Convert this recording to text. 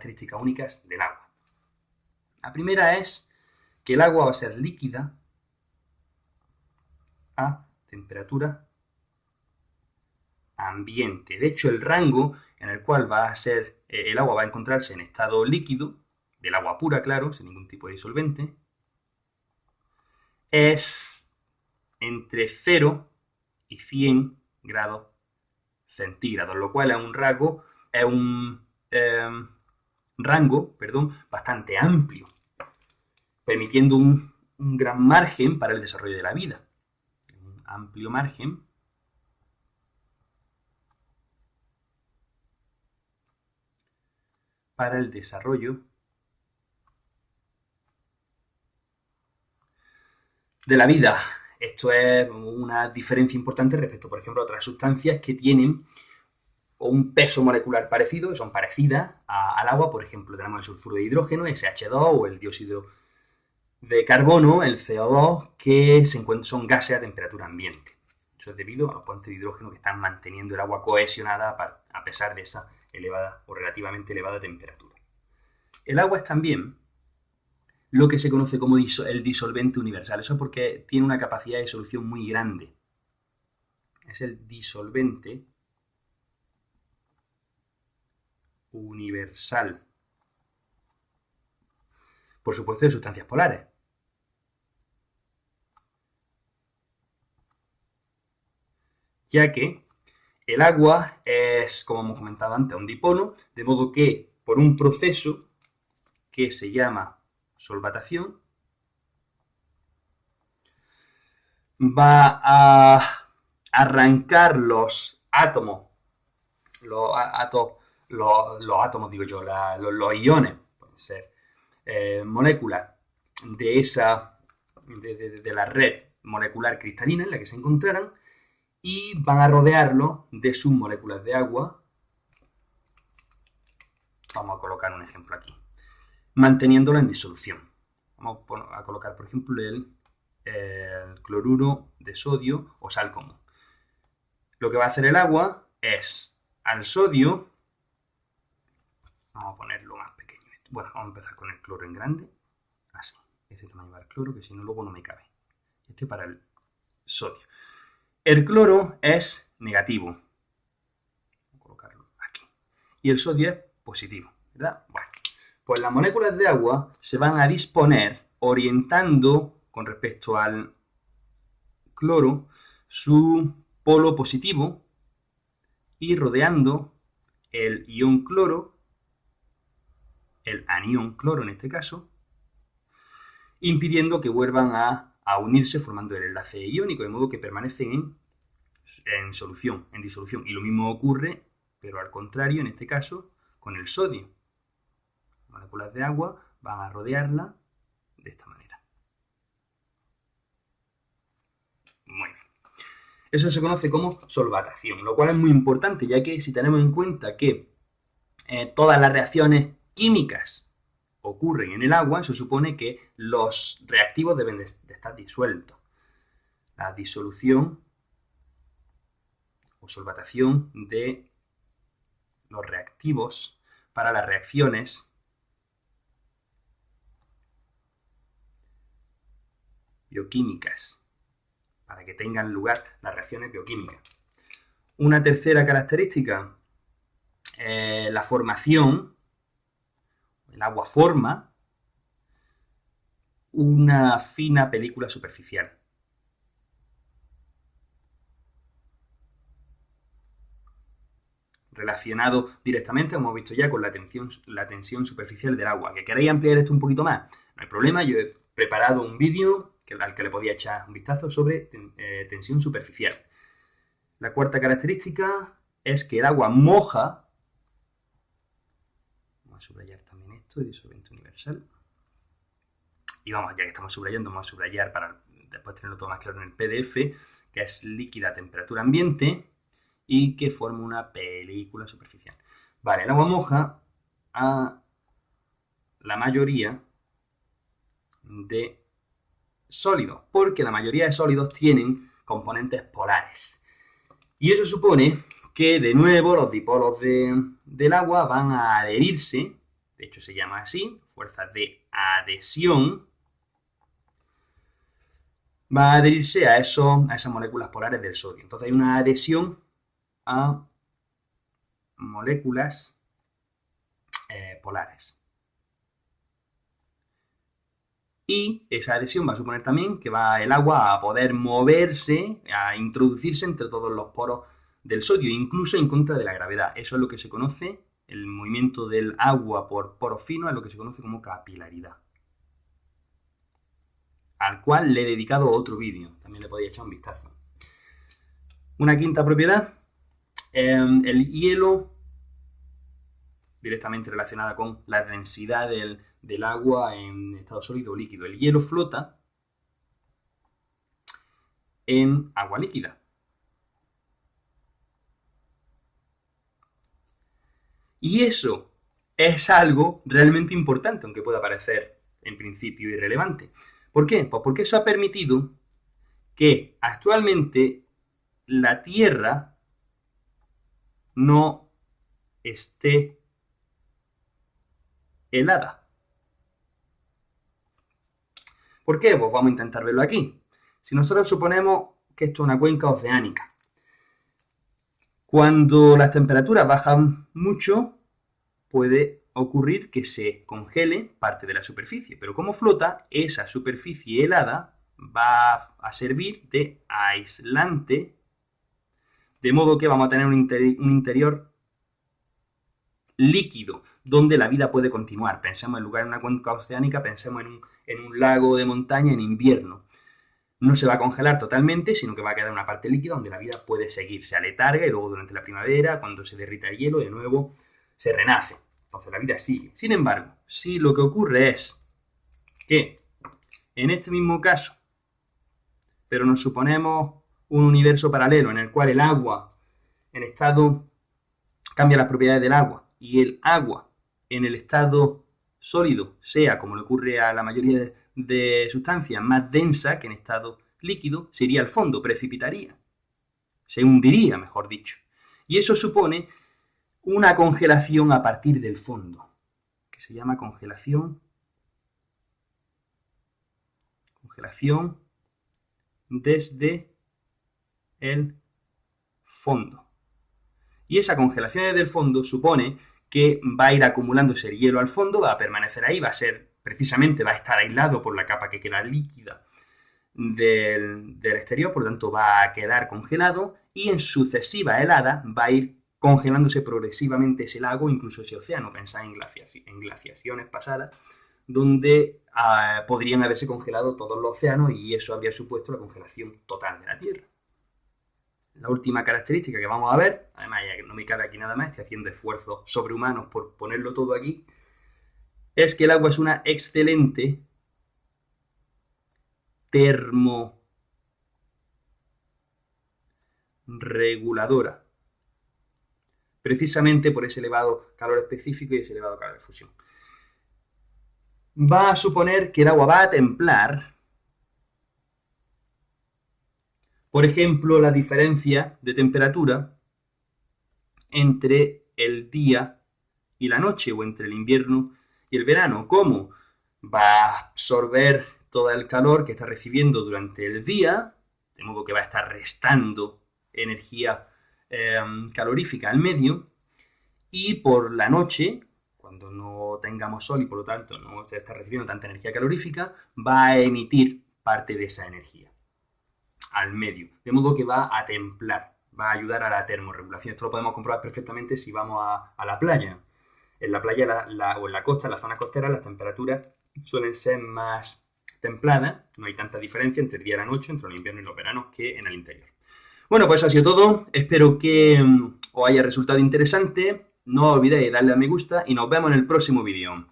características únicas del agua. La primera es que el agua va a ser líquida a temperatura ambiente. De hecho, el rango en el cual va a ser el agua va a encontrarse en estado líquido, del agua pura, claro, sin ningún tipo de disolvente, es entre 0 y 100 grados centígrados, lo cual es un rango, bastante amplio, permitiendo un gran margen para el desarrollo de la vida. Un amplio margen para el desarrollo de la vida. Esto es una diferencia importante respecto, por ejemplo, a otras sustancias que tienen un peso molecular parecido, que son parecidas al agua. Por ejemplo, tenemos el sulfuro de hidrógeno, SH2, o el dióxido de carbono, el CO2, que son gases a temperatura ambiente. Eso es debido a los puentes de hidrógeno que están manteniendo el agua cohesionada a pesar de esa elevada o relativamente elevada temperatura. El agua es también lo que se conoce como el disolvente universal. Eso porque tiene una capacidad de solución muy grande. Es el disolvente universal. Por supuesto, de sustancias polares. Ya que el agua es, como hemos comentado antes, un dipono, de modo que por un proceso que se llama solvatación va a arrancar los átomos, los iones, pueden ser moléculas de la red molecular cristalina en la que se encontraran, y van a rodearlo de sus moléculas de agua. Vamos a colocar un ejemplo aquí, manteniéndolo en disolución. Vamos a colocar, por ejemplo, el cloruro de sodio o sal común. Lo que va a hacer el agua es, al sodio, vamos a ponerlo más pequeño. Bueno, vamos a empezar con el cloro en grande, así. Este tamaño va el cloro, que si no luego no me cabe. Este para el sodio. El cloro es negativo. Voy a colocarlo aquí. Y el sodio es positivo, ¿verdad? Bueno, pues las moléculas de agua se van a disponer orientando con respecto al cloro su polo positivo y rodeando el ion cloro, el anión cloro en este caso, impidiendo que vuelvan a unirse formando el enlace iónico, de modo que permanecen en solución, en disolución. Y lo mismo ocurre, pero al contrario, en este caso, con el sodio. Las moléculas de agua van a rodearla de esta manera. Muy bien. Eso se conoce como solvatación, lo cual es muy importante, ya que si tenemos en cuenta que todas las reacciones químicas ocurren en el agua, se supone que los reactivos deben de estar disueltos. La disolución o solvatación de los reactivos para las reacciones bioquímicas, para que tengan lugar las reacciones bioquímicas. Una tercera característica, la formación. El agua forma una fina película superficial. Relacionado directamente, como hemos visto ya, con la tensión superficial del agua. ¿Que queréis ampliar esto un poquito más? No hay problema, yo he preparado un vídeo al que le podía echar un vistazo sobre tensión superficial. La cuarta característica es que el agua moja. Vamos a subrayar también esto, de disolvente universal. Y vamos, ya que estamos subrayando, vamos a subrayar para después tenerlo todo más claro en el PDF, que es líquida a temperatura ambiente y que forma una película superficial. Vale, el agua moja a la mayoría de sólidos, porque la mayoría de sólidos tienen componentes polares. Y eso supone que, de nuevo, los dipolos del agua van a adherirse de hecho se llama así, fuerza de adhesión, va a adherirse a esas moléculas polares del sodio. Entonces hay una adhesión a moléculas polares. Y esa adhesión va a suponer también que va el agua a poder moverse, a introducirse entre todos los poros del sodio, incluso en contra de la gravedad. Eso es lo que se conoce, el movimiento del agua por poros finos, es lo que se conoce como capilaridad, al cual le he dedicado otro vídeo, también le podéis echar un vistazo. Una quinta propiedad, el hielo, directamente relacionada con la densidad del agua en estado sólido o líquido. El hielo flota en agua líquida. Y eso es algo realmente importante, aunque pueda parecer en principio irrelevante. ¿Por qué? Pues porque eso ha permitido que actualmente la Tierra no esté helada. ¿Por qué? Pues vamos a intentar verlo aquí. Si nosotros suponemos que esto es una cuenca oceánica, cuando las temperaturas bajan mucho, puede ocurrir que se congele parte de la superficie, pero como flota, esa superficie helada va a servir de aislante, de modo que vamos a tener un interior líquido, donde la vida puede continuar. Pensemos en lugar de una cuenca oceánica, pensemos en un lago de montaña en invierno. No se va a congelar totalmente, sino que va a quedar una parte líquida donde la vida puede seguir. Se aletarga y luego durante la primavera, cuando se derrita el hielo, de nuevo se renace. Entonces la vida sigue. Sin embargo, si lo que ocurre es que en este mismo caso, pero nos suponemos un universo paralelo en el cual el agua en estado cambia las propiedades del agua y el agua en el estado sólido sea, como le ocurre a la mayoría de sustancias, más densa que en estado líquido, se iría al fondo, precipitaría, se hundiría, mejor dicho. Y eso supone una congelación a partir del fondo, que se llama congelación desde el fondo. Y esa congelación desde el fondo supone que va a ir acumulándose el hielo al fondo, va a permanecer ahí, va a estar aislado por la capa que queda líquida del exterior, por lo tanto va a quedar congelado y en sucesivas heladas va a ir congelándose progresivamente ese lago, incluso ese océano. Pensad en glaciaciones pasadas, donde podrían haberse congelado todos los océanos y eso habría supuesto la congelación total de la Tierra. La última característica que vamos a ver, además ya que no me cabe aquí nada más, estoy haciendo esfuerzos sobrehumanos por ponerlo todo aquí, es que el agua es una excelente termorreguladora, precisamente por ese elevado calor específico y ese elevado calor de fusión. Va a suponer que el agua va a templar, por ejemplo, la diferencia de temperatura entre el día y la noche, o entre el invierno y el verano. ¿Cómo? Va a absorber todo el calor que está recibiendo durante el día, de modo que va a estar restando energía calorífica al medio, y por la noche, cuando no tengamos sol y por lo tanto no se está recibiendo tanta energía calorífica, va a emitir parte de esa energía al medio, de modo que va a templar, va a ayudar a la termorregulación. Esto lo podemos comprobar perfectamente si vamos a la playa. En la playa o en la costa, en la zona costera, las temperaturas suelen ser más templadas, no hay tanta diferencia entre el día y la noche, entre el invierno y los veranos, que en el interior. Bueno, pues eso ha sido todo. Espero que os haya resultado interesante. No olvidéis darle a me gusta y nos vemos en el próximo vídeo.